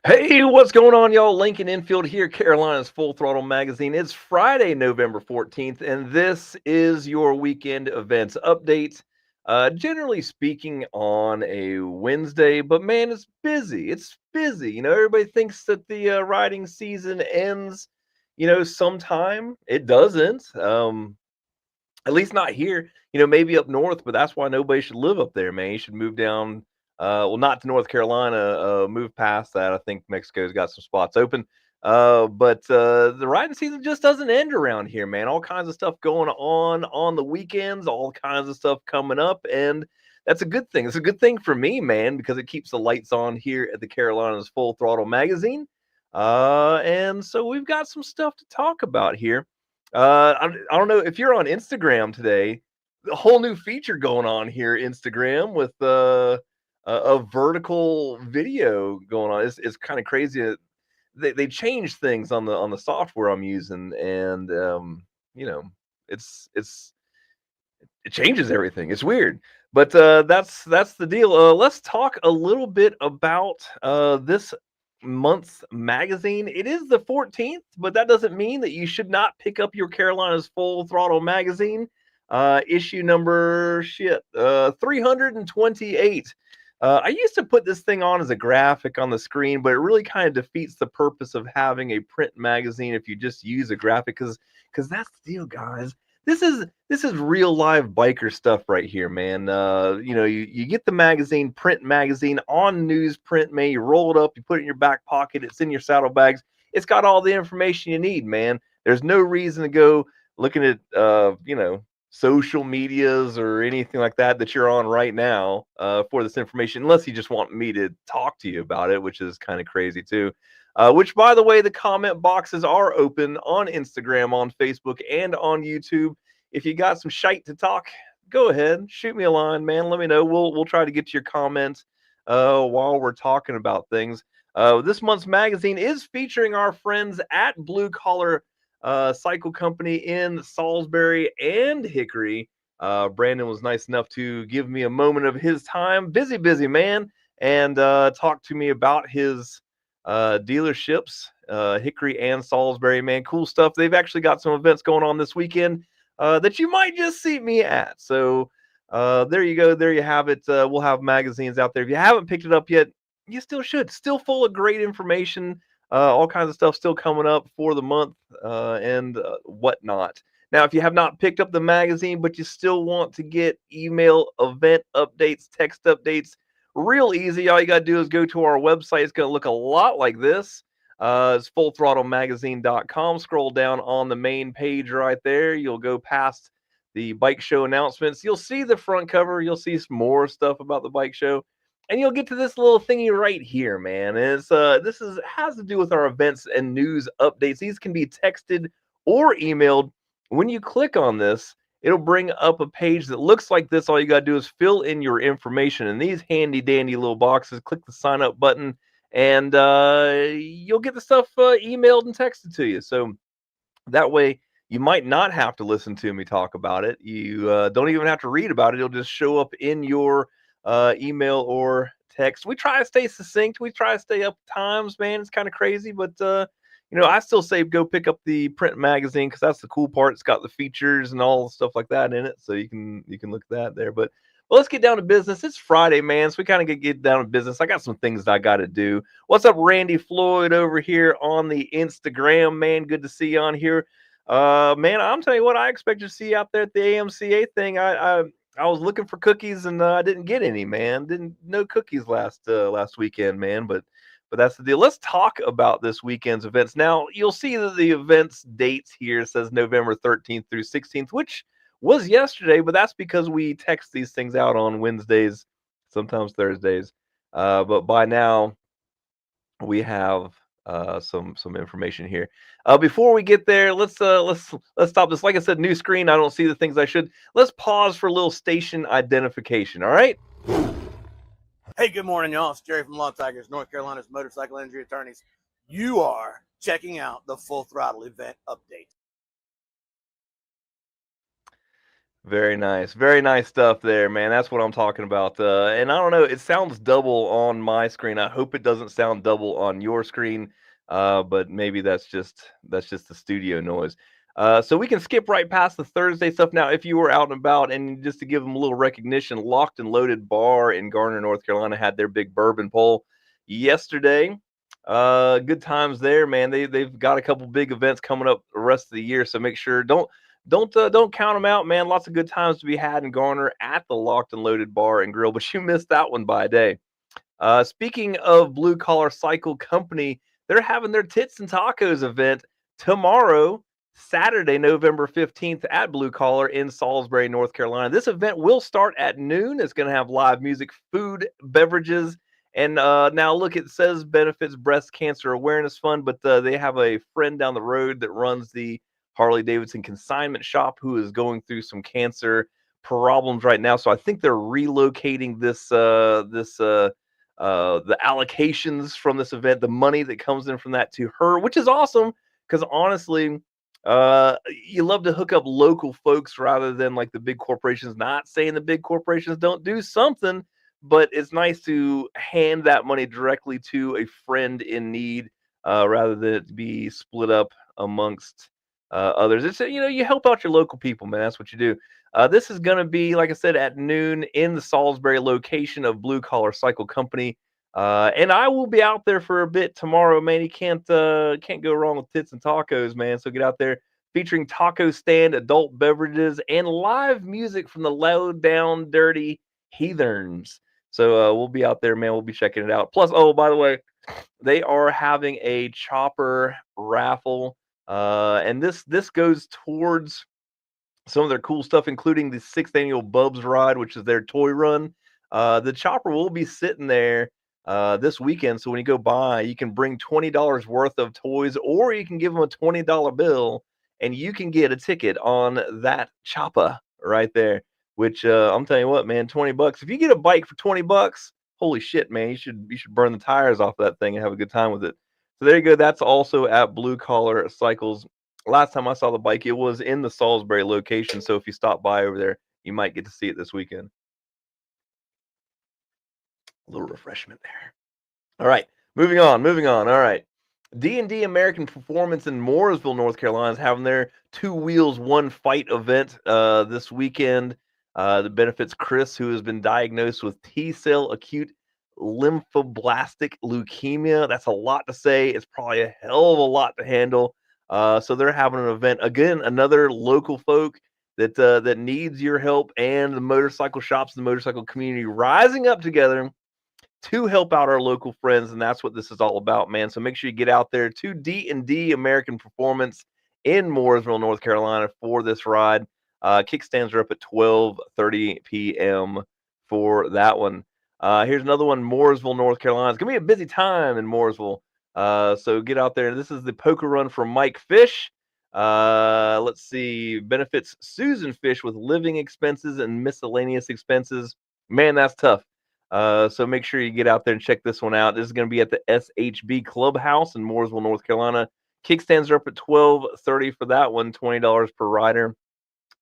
Hey, what's going on, y'all? Lincoln Infield here, Carolina's Full Throttle Magazine. It's Friday, November 14th, and this is your weekend events update. Generally speaking, on a Wednesday, but man, it's busy. It's busy. Everybody thinks that the riding season ends, sometime. It doesn't. At least not here. Maybe up north, but that's why nobody should live up there, man. You should move down. Well, not to North Carolina. Move past that. I think Mexico's got some spots open. But the riding season just doesn't end around here, man. All kinds of stuff going on the weekends. All kinds of stuff coming up, and that's a good thing. It's a good thing for me, man, because it keeps the lights on here at the Carolinas Full Throttle Magazine. And so we've got some stuff to talk about here. I don't know if you're on Instagram today. A whole new feature going on here, Instagram, with a vertical video going on. It's kind of crazy. They changed things on the software I'm using, and you know, it's it changes everything. It's weird, but that's the deal. Let's talk a little bit about this month's magazine. It is the 14th, but that doesn't mean that you should not pick up your Carolina's Full Throttle magazine. Issue number 328. I used to put this thing on as a graphic on the screen, but it really kind of defeats the purpose of having a print magazine if you just use a graphic, because that's the deal, guys. This is real live biker stuff right here, man. You get the magazine, print magazine on newsprint, man. You roll it up, you put it in your back pocket, it's in your saddlebags. It's got all the information you need, man. There's no reason to go looking at social medias or anything like that you're on right now for this information, unless you just want me to talk to you about it, which is kind of crazy too. Which, by the way, the comment boxes are open on Instagram, on Facebook, and on YouTube. If you got some shite to talk, go ahead, shoot me a line, man. Let me know. We'll try to get to your comments while we're talking about things. This month's magazine is featuring our friends at Blue Collar Cycle Company in Salisbury and Hickory. Brandon was nice enough to give me a moment of his time, busy man, and talk to me about his dealerships, Hickory and Salisbury. Man, cool stuff. They've actually got some events going on this weekend that you might just see me at. So there you go. There you have it. We'll have magazines out there. If you haven't picked it up yet, you still should. Still full of great information. All kinds of stuff still coming up for the month and whatnot. Now, if you have not picked up the magazine, but you still want to get email event updates, text updates, real easy. All you got to do is go to our website. It's going to look a lot like this. It's fullthrottlemagazine.com. Scroll down on the main page right there. You'll go past the bike show announcements. You'll see the front cover. You'll see some more stuff about the bike show. And you'll get to this little thingy right here, man. And it's this is has to do with our events and news updates. These can be texted or emailed. When you click on this, it'll bring up a page that looks like this. All you got to do is fill in your information in these handy dandy little boxes. Click the sign up button, and you'll get the stuff emailed and texted to you. So that way, you might not have to listen to me talk about it. You don't even have to read about it. It'll just show up in your email or text. We try to stay succinct. We try to stay up times, man. It's kind of crazy, but I still say go pick up the print magazine because that's the cool part. It's got the features and all the stuff like that in it, so you can look at that there. But well, let's get down to business. It's Friday, man, so we kind of get down to business. I got some things that I got to do. What's up, Randy Floyd over here on the Instagram, man? Good to see you on here. Man, I'm telling you what, I expect to see out there at the AMCA thing. I was looking for cookies and I didn't get any, man. Didn't no cookies last weekend, man. But that's the deal. Let's talk about this weekend's events. Now, you'll see that the events dates here says November 13th through 16th, which was yesterday, but that's because we text these things out on Wednesdays, sometimes Thursdays. But by now we have some information here. Before we get there, let's stop this. Like I said, new screen. I don't see the things I should. Let's pause for a little station identification. All right. Hey, good morning, y'all. It's Jerry from Law Tigers, North Carolina's motorcycle injury attorneys. You are checking out the Full Throttle event update. Very nice stuff there, man. That's what I'm talking about. And I don't know, it sounds double on my screen. I hope it doesn't sound double on your screen, but maybe that's just the studio noise. So we can skip right past the Thursday stuff now. If you were out and about, and just to give them a little recognition, Locked and Loaded Bar in Garner, North Carolina, had their big bourbon poll yesterday. Good times there, man. They've got a couple big events coming up the rest of the year, so make sure don't count them out, man. Lots of good times to be had in Garner at the Locked and Loaded Bar and Grill, but you missed that one by a day. Speaking of Blue Collar Cycle Company, they're having their Tits and Tacos event tomorrow, Saturday, November 15th at Blue Collar in Salisbury, North Carolina. This event will start at noon. It's going to have live music, food, beverages, and now look, it says benefits breast cancer awareness fund, but they have a friend down the road that runs the Harley Davidson consignment shop who is going through some cancer problems right now. So I think they're relocating the allocations from this event, the money that comes in from that to her, which is awesome because honestly, you love to hook up local folks rather than like the big corporations. Not saying the big corporations don't do something, but it's nice to hand that money directly to a friend in need rather than it be split up amongst others. It's you help out your local people, man. That's what you do. This is going to be, like I said, at noon in the Salisbury location of Blue Collar Cycle Company. And I will be out there for a bit tomorrow, man. You can't go wrong with tits and tacos, man. So get out there, featuring taco stand, adult beverages, and live music from the Low Down Dirty Heathens. So we'll be out there, man. We'll be checking it out. Plus, oh, by the way, they are having a chopper raffle, and this goes towards some of their cool stuff, including the sixth annual Bubs Ride, which is their toy run. The chopper will be sitting there this weekend. So when you go by, you can bring $20 worth of toys, or you can give them a $20 bill, and you can get a ticket on that chopper right there. Which I'm telling you what, man, $20. If you get a bike for $20, holy shit, man, you should burn the tires off of that thing and have a good time with it. So there you go. That's also at Blue Collar Cycles. Last time I saw the bike, it was in the Salisbury location. So if you stop by over there, you might get to see it this weekend. A little refreshment there. All right, moving on. All right. D&D American Performance in Mooresville, North Carolina is having their Two Wheels One Fight event this weekend. That benefits Chris, who has been diagnosed with T-cell acute lymphoblastic leukemia. That's a lot to say. It's probably a hell of a lot to handle. So they're having an event again. Another local folk that needs your help, and the motorcycle shops, the motorcycle community rising up together to help out our local friends, and that's what this is all about, man. So make sure you get out there to D&D American Performance in Mooresville, North Carolina for this ride. Kickstands are up at 12:30 p.m. for that one. Here's another one, Mooresville, North Carolina. It's gonna be a busy time in Mooresville. So get out there. This is the poker run for Mike Fish. Let's see, benefits Susan Fish with living expenses and miscellaneous expenses. Man, that's tough. So make sure you get out there and check this one out. This is going to be at the SHB Clubhouse in Mooresville, North Carolina. Kickstands are up at $12.30 for that one, $20 per rider.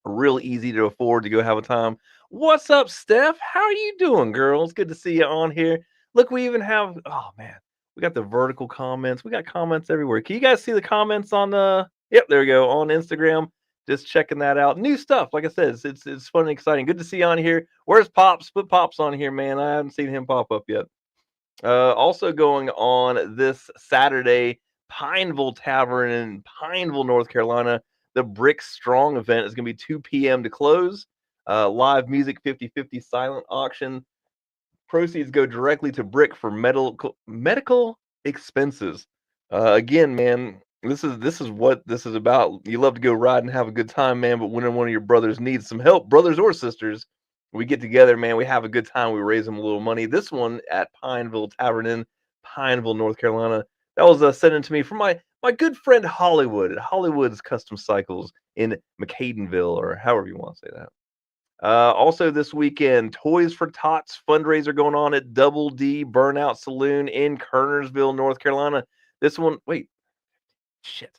Real easy to afford to go have a time. What's up, Steph? How are you doing, girl? It's good to see you on here. Look, we even have, oh man, we got the vertical comments. We got comments everywhere. Can you guys see the comments on yep, there we go, on Instagram? Just checking that out. New stuff. Like I said, it's fun and exciting. Good to see you on here. Where's Pops? Put Pops on here, man. I haven't seen him pop up yet. Also going on this Saturday, Pineville Tavern in Pineville, North Carolina. The Brick Strong event is going to be 2 p.m. to close. Live music, 50/50 silent auction. Proceeds go directly to Brick for medical expenses. Again, man, this is what this is about. You love to go ride and have a good time, man, but when one of your brothers needs some help, brothers or sisters, we get together, man. We have a good time. We raise them a little money. This one at Pineville Tavern in Pineville, North Carolina. That was sent in to me from my good friend Hollywood at Hollywood's Custom Cycles in McCadenville, or however you want to say that. Also this weekend, Toys for Tots fundraiser going on at Double D Burnout Saloon in Kernersville, North Carolina. This one, wait, shit,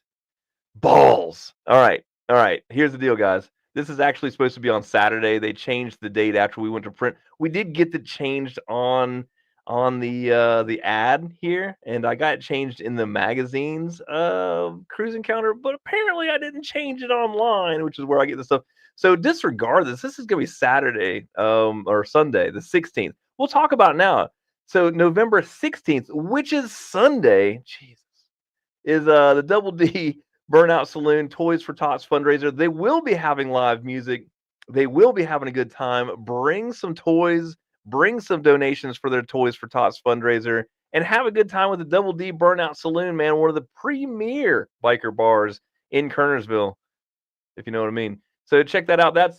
balls. All right. Here's the deal, guys. This is actually supposed to be on Saturday. They changed the date after we went to print. We did get it changed on the ad here, and I got it changed in the magazine's cruising calendar, but apparently I didn't change it online, which is where I get this stuff. So disregard this. This is gonna be Saturday, or Sunday, the 16th. We'll talk about it now. So November 16th, which is Sunday, Jesus, is the Double D Burnout Saloon Toys for Tots fundraiser. They will be having live music. They will be having a good time. Bring some toys, bring some donations for their Toys for Tots fundraiser, and have a good time with the Double D Burnout Saloon, man. One of the premier biker bars in Kernersville, if you know what I mean. So check that out. That's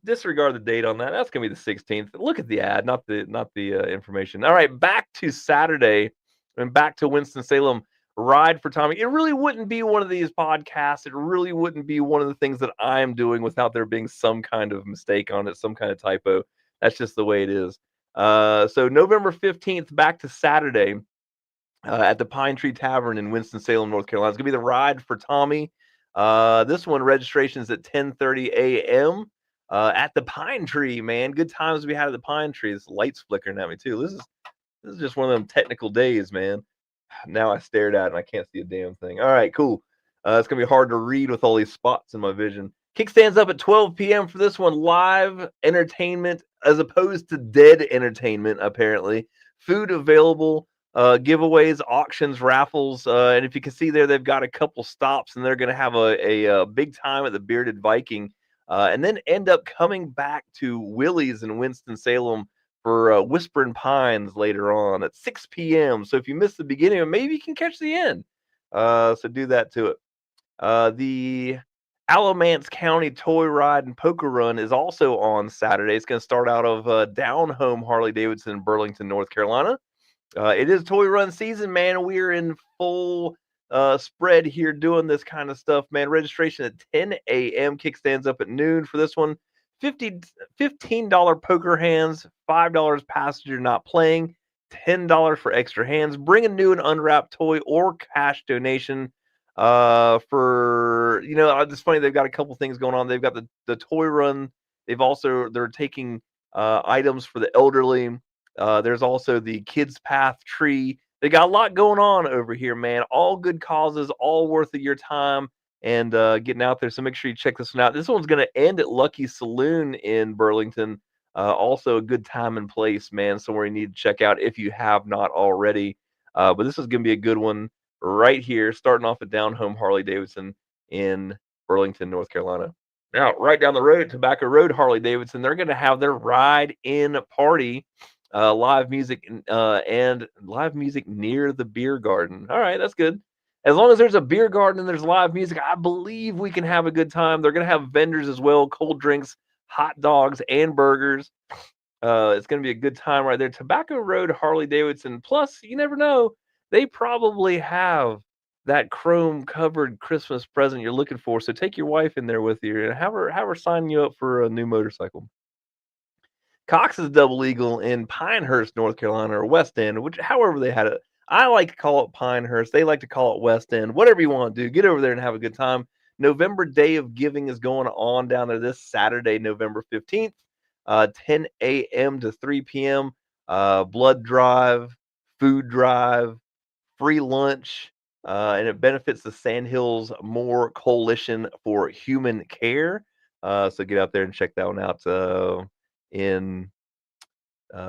disregard the date on that. That's gonna be the 16th. Look at the ad, not the information. All right, back to Saturday and back to Winston-Salem. Ride for Tommy. It really wouldn't be one of these podcasts. It really wouldn't be one of the things that I am doing without there being some kind of mistake on it, some kind of typo. That's just the way it is. So November 15th, back to Saturday at the Pine Tree Tavern in Winston-Salem, North Carolina. It's going to be the Ride for Tommy. This one, registration is at 10:30 a.m. At the Pine Tree, man. Good times we had at the Pine Tree. This light's flickering at me, too. This is just one of them technical days, man. Now I stared at it and I can't see a damn thing. All right, cool. It's going to be hard to read with all these spots in my vision. Kickstands up at 12 p.m. for this one. Live entertainment as opposed to dead entertainment, apparently. Food available, giveaways, auctions, raffles. And if you can see there, they've got a couple stops and they're going to have a big time at the Bearded Viking. And then end up coming back to Willie's in Winston-Salem for Whispering Pines later on at 6 p.m. So if you missed the beginning, maybe you can catch the end. So do that to it. The Alamance County Toy Ride and Poker Run is also on Saturday. It's going to start out of Down Home Harley-Davidson in Burlington, North Carolina. It is toy run season, man. We're in full spread here doing this kind of stuff, man. Registration at 10 a.m. Kickstands up at noon for this one. $15 poker hands, $5 passenger not playing, $10 for extra hands. Bring a new and unwrapped toy or cash donation. For it's funny, they've got a couple things going on. They've got the toy run. They're taking items for the elderly. There's also the Kids Path tree. They got a lot going on over here, man. All good causes, all worth of your time and getting out there. So make sure you check this one out. This one's going to end at Lucky Saloon in Burlington. Also a good time and place, man. Somewhere you need to check out if you have not already. But this is going to be a good one right here, starting off at Down Home Harley-Davidson in Burlington, North Carolina. Now, right down the road, Tobacco Road Harley-Davidson, they're going to have their ride-in party, live music and live music near the beer garden. All right, that's good. As long as there's a beer garden and there's live music, I believe we can have a good time. They're going to have vendors as well, cold drinks, hot dogs, and burgers. It's going to be a good time right there. Tobacco Road Harley-Davidson. Plus, you never know, they probably have that chrome-covered Christmas present you're looking for. So take your wife in there with you and have her sign you up for a new motorcycle. Cox's Double Eagle in Pinehurst, North Carolina, or West End, however they had it. I like to call it Pinehurst. They like to call it West End. Whatever you want to do, get over there and have a good time. November Day of Giving is going on down there this Saturday, November 15th, 10 a.m. to 3 p.m. Blood drive, food drive, free lunch, and it benefits the Sandhills Moore Coalition for Human Care. So get out there and check that one out in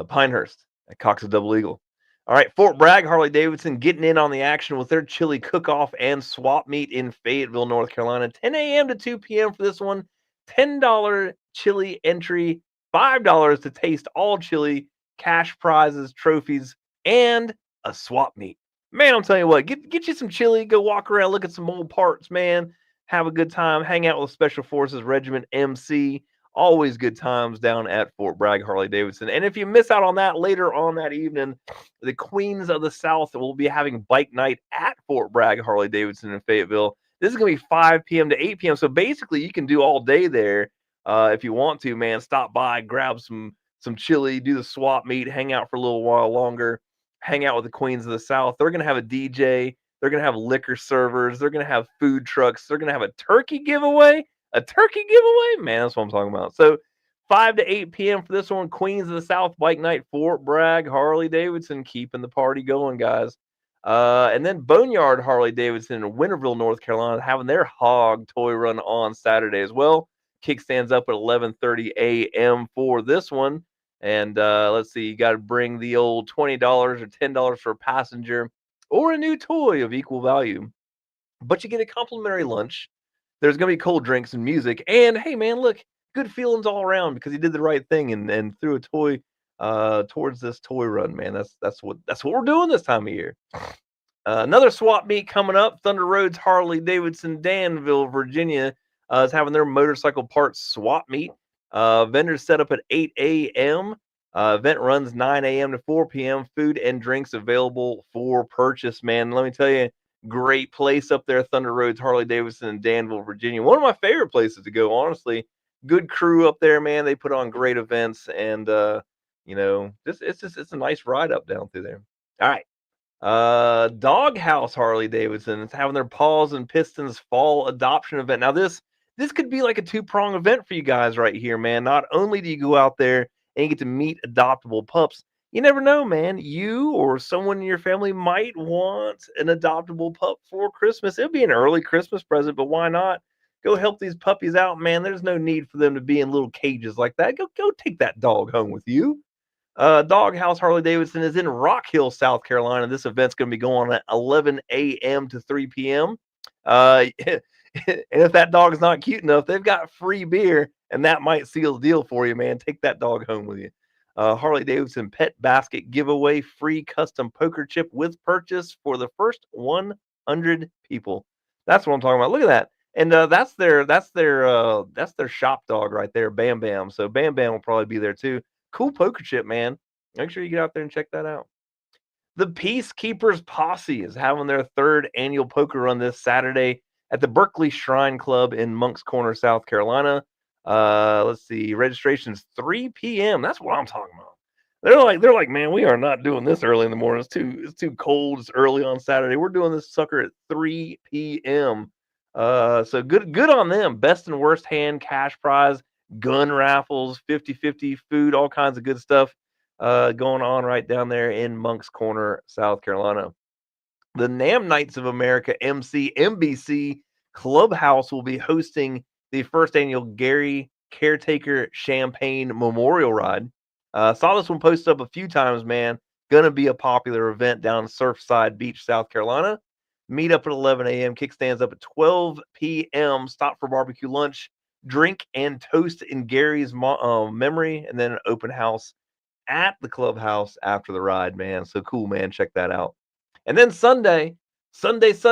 Pinehurst at Cox's Double Eagle. All right, Fort Bragg Harley-Davidson getting in on the action with their chili cook-off and swap meet in Fayetteville, North Carolina. 10 a.m. to 2 p.m. for this one. $10 chili entry, $5 to taste all chili, cash prizes, trophies, and a swap meet. Man, I'm telling you what, get you some chili, go walk around, look at some old parts, man. Have a good time, hang out with Special Forces Regiment MC. Always good times down at Fort Bragg Harley-Davidson. And if you miss out on that later on that evening, the Queens of the South will be having bike night at Fort Bragg Harley-Davidson in Fayetteville. This is going to be 5 p.m. to 8 p.m. So basically you can do all day there if you want to, man. Stop by, grab some chili, do the swap meet, hang out for a little while longer, hang out with the Queens of the South. They're going to have a DJ. They're going to have liquor servers. They're going to have food trucks. They're going to have a turkey giveaway. A turkey giveaway? Man, that's what I'm talking about. So 5 to 8 p.m. for this one. Queens of the South Bike Night, Fort Bragg, Harley Davidson, keeping the party going, guys. And then Boneyard Harley Davidson in Winterville, North Carolina, having their hog toy run on Saturday as well. Kickstands up at 11:30 a.m. for this one. And let's see, you got to bring the old $20 or $10 for a passenger or a new toy of equal value. But you get a complimentary lunch. There's going to be cold drinks and music. And hey, man, look, good feelings all around because he did the right thing and threw a toy towards this toy run, man. That's what we're doing this time of year. Another swap meet coming up. Thunder Roads Harley Davidson, Danville, Virginia is having their motorcycle parts swap meet. Vendors set up at 8 a.m. Event runs 9 a.m. to 4 p.m. Food and drinks available for purchase, man. Let me tell you, great place up there, Thunder Roads Harley Davidson in Danville, Virginia. One of my favorite places to go, honestly. Good crew up there, man. They put on great events, and it's a nice ride up down through there. All right. Doghouse Harley Davidson is having their Paws and Pistons fall adoption event. Now this could be like a two-prong event for you guys right here, man. Not only do you go out there and you get to meet adoptable pups, you never know, man. You or someone in your family might want an adoptable pup for Christmas. It'd be an early Christmas present, but why not? Go help these puppies out, man. There's no need for them to be in little cages like that. Go take that dog home with you. Doghouse Harley Davidson is in Rock Hill, South Carolina. This event's going to be going at 11 a.m. to 3 p.m. And if that dog's not cute enough, they've got free beer, and that might seal the deal for you, man. Take that dog home with you. Harley Davidson Pet Basket giveaway, free custom poker chip with purchase for the first 100 people. That's what I'm talking about. Look at that. And that's their shop dog right there, Bam Bam. So Bam Bam will probably be there too. Cool poker chip, man. Make sure you get out there and check that out. The Peacekeepers Posse is having their third annual poker run this Saturday at the Berkeley Shrine Club in Moncks Corner, South Carolina. Let's see, registration's 3 p.m. That's what I'm talking about. They're like, man, we are not doing this early in the morning. It's too cold. It's early on Saturday. We're doing this sucker at 3 p.m. So good on them. Best and worst hand cash prize, gun raffles, 50-50 food, all kinds of good stuff going on right down there in Moncks Corner, South Carolina. The NAMM Knights of America MBC Clubhouse will be hosting the first annual Gary Caretaker Champagne Memorial Ride. Saw this one posted up a few times, man. Gonna be a popular event down in Surfside Beach, South Carolina. Meet up at 11 a.m. Kickstands up at 12 p.m. Stop for barbecue lunch, drink and toast in Gary's memory, and then an open house at the clubhouse after the ride, man. So cool, man. Check that out. And then Sunday, November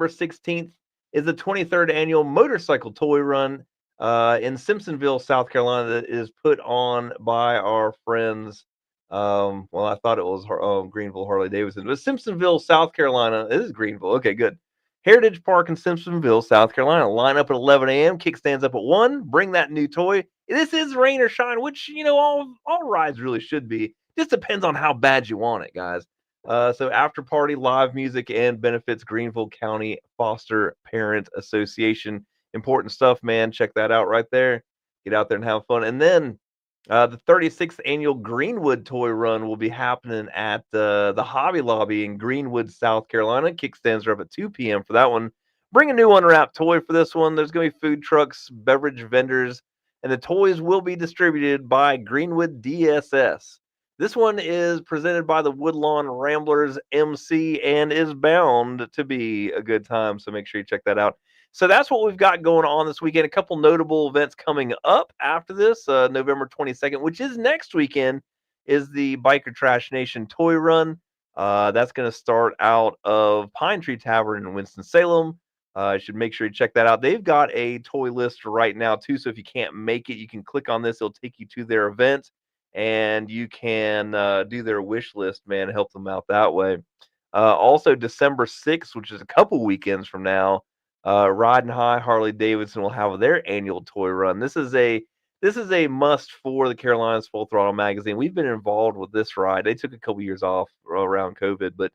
16th is the 23rd annual motorcycle toy run in Simpsonville, South Carolina, that is put on by our friends. Well, I thought it was Greenville Harley Davidson, but Simpsonville, South Carolina. It is Greenville. Okay, good. Heritage Park in Simpsonville, South Carolina. Line up at 11 a.m. Kickstands up at 1. Bring that new toy. This is rain or shine, which, all rides really should be. Just depends on how bad you want it, guys. So after party, live music, and benefits Greenville County Foster Parent Association. Important stuff, man. Check that out right there. Get out there and have fun. And then the 36th annual Greenwood Toy Run will be happening at the Hobby Lobby in Greenwood, South Carolina. Kickstands are up at 2 p.m. for that one. Bring a new unwrapped toy for this one. There's going to be food trucks, beverage vendors, and the toys will be distributed by Greenwood DSS. This one is presented by the Woodlawn Ramblers MC and is bound to be a good time, so make sure you check that out. So that's what we've got going on this weekend. A couple notable events coming up after this. November 22nd, which is next weekend, is the Biker Trash Nation Toy Run. That's going to start out of Pine Tree Tavern in Winston-Salem. You should make sure you check that out. They've got a toy list right now, too, so if you can't make it, you can click on this. It'll take you to their event, and you can do their wish list, man, help them out that way. Also, December 6th, which is a couple weekends from now, Riding High Harley Davidson will have their annual toy run. This is a must for the Carolinas Full Throttle magazine. We've been involved with this ride. They took a couple years off around COVID, but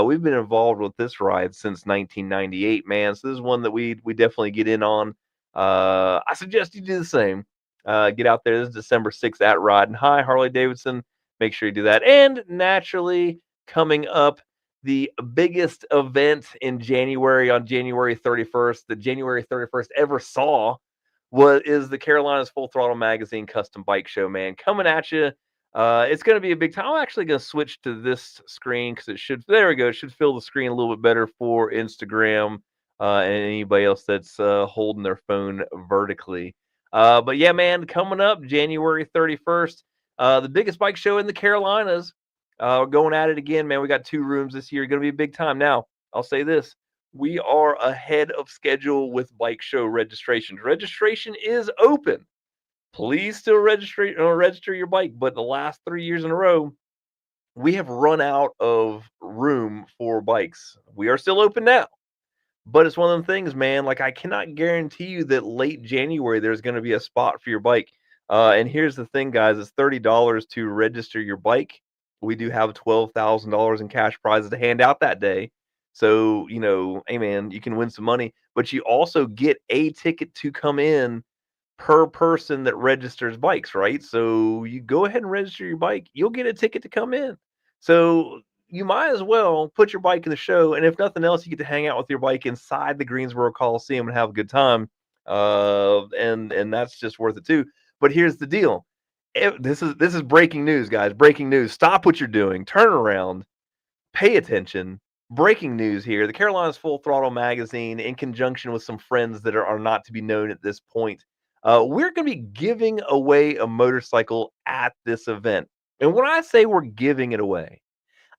We've been involved with this ride since 1998, man. So this is one that we definitely get in on. I suggest you do the same. Get out there. This is December 6th at Riding High, Harley Davidson. Make sure you do that. And naturally, coming up, the biggest event in January on January 31st, the January 31st ever saw, is the Carolinas Full Throttle Magazine Custom Bike Show, man. Coming at you. It's going to be a big time. I'm actually going to switch to this screen because there we go. It should fill the screen a little bit better for Instagram and anybody else that's holding their phone vertically. But yeah, man, coming up January 31st, the biggest bike show in the Carolinas. We're going at it again, man. We got 2 rooms this year. Going to be a big time. Now, I'll say this. We are ahead of schedule with bike show registrations. Registration is open. Please still register your bike. But the last 3 years in a row, we have run out of room for bikes. We are still open now. But it's one of them things, man. Like, I cannot guarantee you that late January there's going to be a spot for your bike. And here's the thing, guys: it's $30 to register your bike. We do have $12,000 in cash prizes to hand out that day. So, hey, man, you can win some money. But you also get a ticket to come in per person that registers bikes, right? So you go ahead and register your bike. You'll get a ticket to come in. So you might as well put your bike in the show, and if nothing else, you get to hang out with your bike inside the Greensboro Coliseum and have a good time. And that's just worth it too. But here's the deal: this is breaking news, guys. Breaking news. Stop what you're doing. Turn around. Pay attention. Breaking news here: the Carolinas Full Throttle Magazine, in conjunction with some friends that are not to be known at this point, we're going to be giving away a motorcycle at this event. And when I say we're giving it away,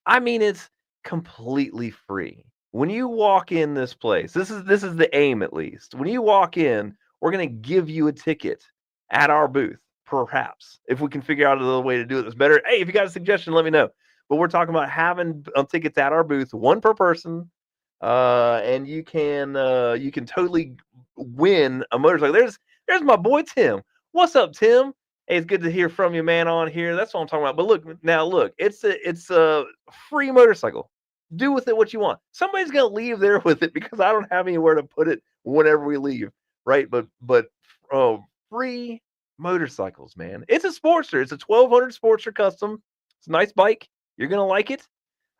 I mean it's completely free. When you walk in this place, this is the aim at least. When you walk in, we're going to give you a ticket at our booth. Perhaps if we can figure out another way to do it that's better. Hey, if you got a suggestion, let me know. But we're talking about having tickets at our booth, one per person, and you can totally win a motorcycle. There's my boy Tim. What's up, Tim? Hey, it's good to hear from you, man, on here. That's what I'm talking about. But look, it's a free motorcycle. Do with it what you want. Somebody's gonna leave there with it because I don't have anywhere to put it whenever we leave, right? But free motorcycles, man. It's a Sportster. It's a 1200 Sportster Custom. It's a nice bike. You're gonna like it.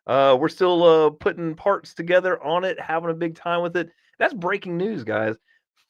We're still putting parts together on it, having a big time with it. That's breaking news, guys.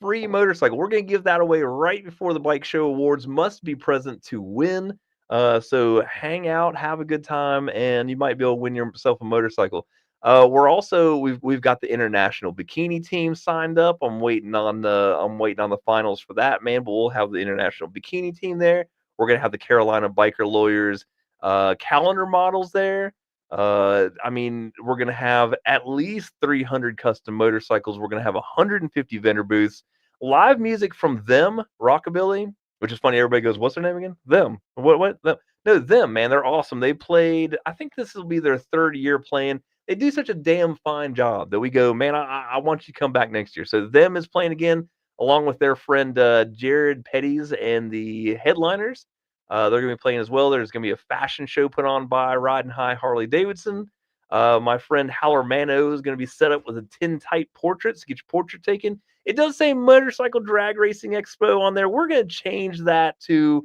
Free motorcycle. We're going to give that away right before the Bike Show Awards. Must be present to win. So hang out, have a good time, and you might be able to win yourself a motorcycle. We've got the international bikini team signed up. I'm waiting on the finals for that, man. But we'll have the international bikini team there. We're gonna have the Carolina Biker Lawyers calendar models there. I mean, we're going to have at least 300 custom motorcycles. We're going to have 150 vendor booths, live music from them, Rockabilly, which is funny. Everybody goes, what's their name again? Them. What? Them. No, them, man. They're awesome. They played, I think this will be their 3rd year playing. They do such a damn fine job that we go, man, I want you to come back next year. So them is playing again, along with their friend Jared Petty's and the Headliners. They're going to be playing as well. There's going to be a fashion show put on by Riding High Harley Davidson. My friend Haller Mano is going to be set up with a tintype portraits to get your portrait taken. It does say Motorcycle Drag Racing Expo on there. We're going to change that to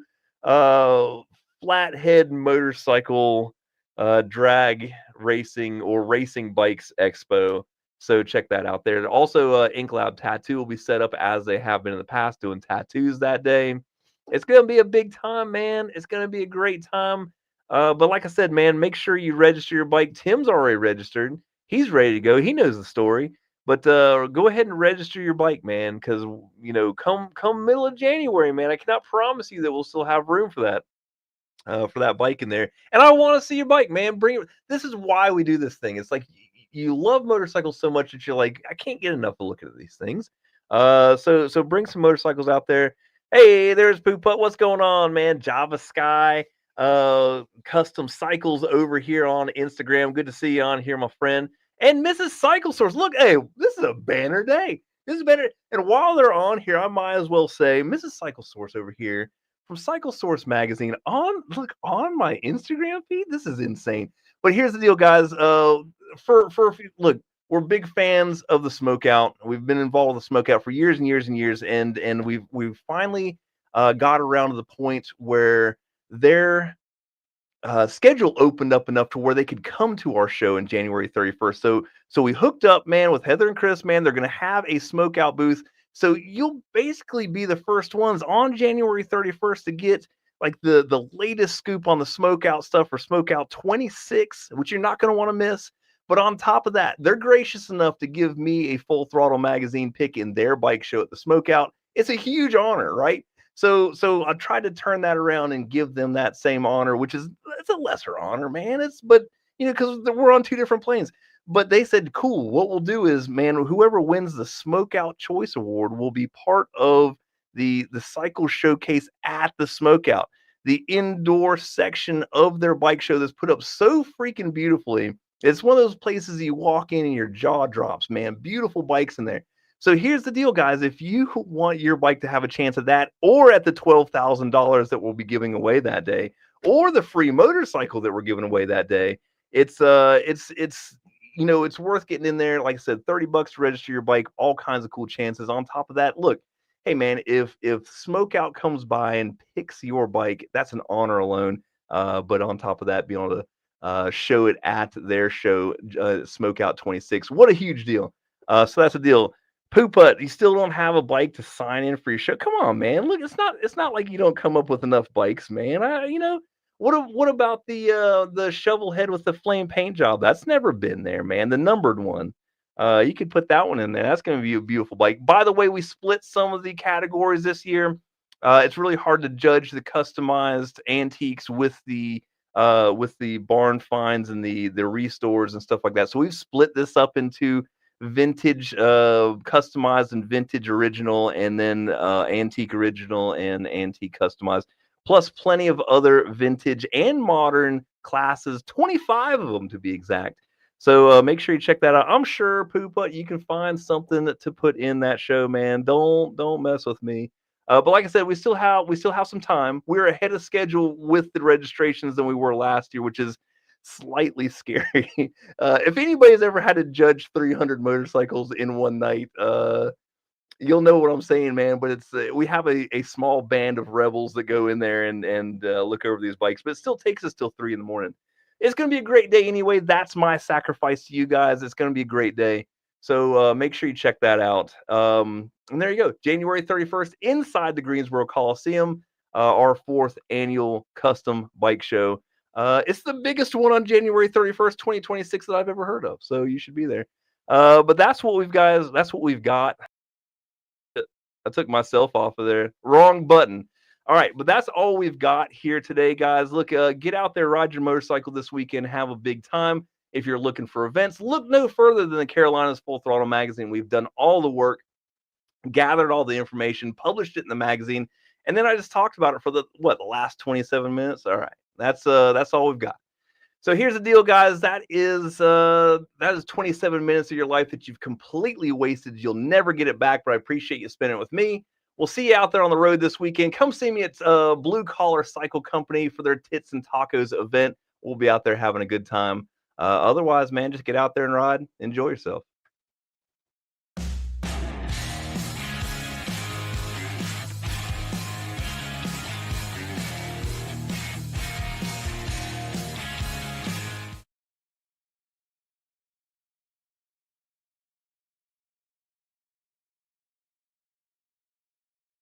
Flathead Motorcycle Drag Racing or Racing Bikes Expo. So check that out there. Also, Ink Lab Tattoo will be set up as they have been in the past, doing tattoos that day. It's going to be a big time, man. It's going to be a great time. But like I said, man, make sure you register your bike. Tim's already registered. He's ready to go. He knows the story. But go ahead and register your bike, man, because come middle of January, man, I cannot promise you that we'll still have room for that bike in there. And I want to see your bike, man. Bring it. This is why we do this thing. It's like you love motorcycles so much that you're like, I can't get enough of looking at these things. So bring some motorcycles out there. Hey, there's Poop Putt. What's going on, man? Java Sky, Custom Cycles over here on Instagram. Good to see you on here, my friend. And Mrs. Cycle Source. Look, hey, this is a banner day. This is better. And while they're on here, I might as well say Mrs. Cycle Source over here from Cycle Source Magazine on my Instagram feed. This is insane. But here's the deal, guys. look, we're big fans of the Smokeout. We've been involved with the Smokeout for years and years and years, and we've finally got around to the point where their schedule opened up enough to where they could come to our show in January 31st. So we hooked up, man, with Heather and Chris, man. They're going to have a Smokeout booth. So you'll basically be the first ones on January 31st to get like the latest scoop on the Smokeout stuff for Smokeout 26, which you're not going to want to miss. But on top of that, they're gracious enough to give me a Full Throttle magazine pick in their bike show at the Smokeout. It's a huge honor, right? So I tried to turn that around and give them that same honor, which is it's a lesser honor, man. But because we're on two different planes. But they said, cool. What we'll do is, man, whoever wins the Smokeout Choice Award will be part of the cycle showcase at the Smokeout, the indoor section of their bike show that's put up so freaking beautifully. It's one of those places you walk in and your jaw drops, man. Beautiful bikes in there. So here's the deal, guys. If you want your bike to have a chance at that, or at the $12,000 that we'll be giving away that day, or the free motorcycle that we're giving away that day, it's worth getting in there. Like I said, $30 to register your bike, all kinds of cool chances. On top of that, look, hey man, if Smokeout comes by and picks your bike, that's an honor alone. But on top of that, being able to show it at their show, Smokeout 26, what a huge deal. So that's the deal. Pooput, you still don't have a bike to sign in for your show. Come on, man. Look, it's not like you don't come up with enough bikes, man. What about the shovel head with the flame paint job? That's never been there, man. The numbered one. You could put that one in there. That's going to be a beautiful bike. By the way, we split some of the categories this year. It's really hard to judge the customized antiques with the barn finds and the restores and stuff like that. So we've split this up into vintage customized and vintage original, and then antique original and antique customized, plus plenty of other vintage and modern classes, 25 of them to be exact. So make sure you check that out. I'm sure, Pooput, you can find something to put in that show, man. Don't mess with me. But like I said, we still have some time. We're ahead of schedule with the registrations than we were last year, which is slightly scary. If anybody's ever had to judge 300 motorcycles in one night, you'll know what I'm saying, man. But it's we have a small band of rebels that go in there and look over these bikes, but it still takes us till 3 a.m. It's going to be a great day anyway. That's my sacrifice to you guys. It's going to be a great day. So make sure you check that out. And there you go. January 31st inside the Greensboro Coliseum, our 4th annual custom bike show. It's the biggest one on January 31st, 2026 that I've ever heard of. So you should be there. But that's what we've got. I took myself off of there. Wrong button. All right, but that's all we've got here today, guys. Look, get out there, ride your motorcycle this weekend, have a big time. If you're looking for events, look no further than the Carolinas Full Throttle magazine. We've done all the work, gathered all the information, published it in the magazine, and then I just talked about it for the last 27 minutes. All right, that's all we've got. So here's the deal, guys. That is 27 minutes of your life that you've completely wasted. You'll never get it back, but I appreciate you spending it with me. We'll see you out there on the road this weekend. Come see me at Blue Collar Cycle Company for their Tits and Tacos event. We'll be out there having a good time. Otherwise, man, just get out there and ride. Enjoy yourself.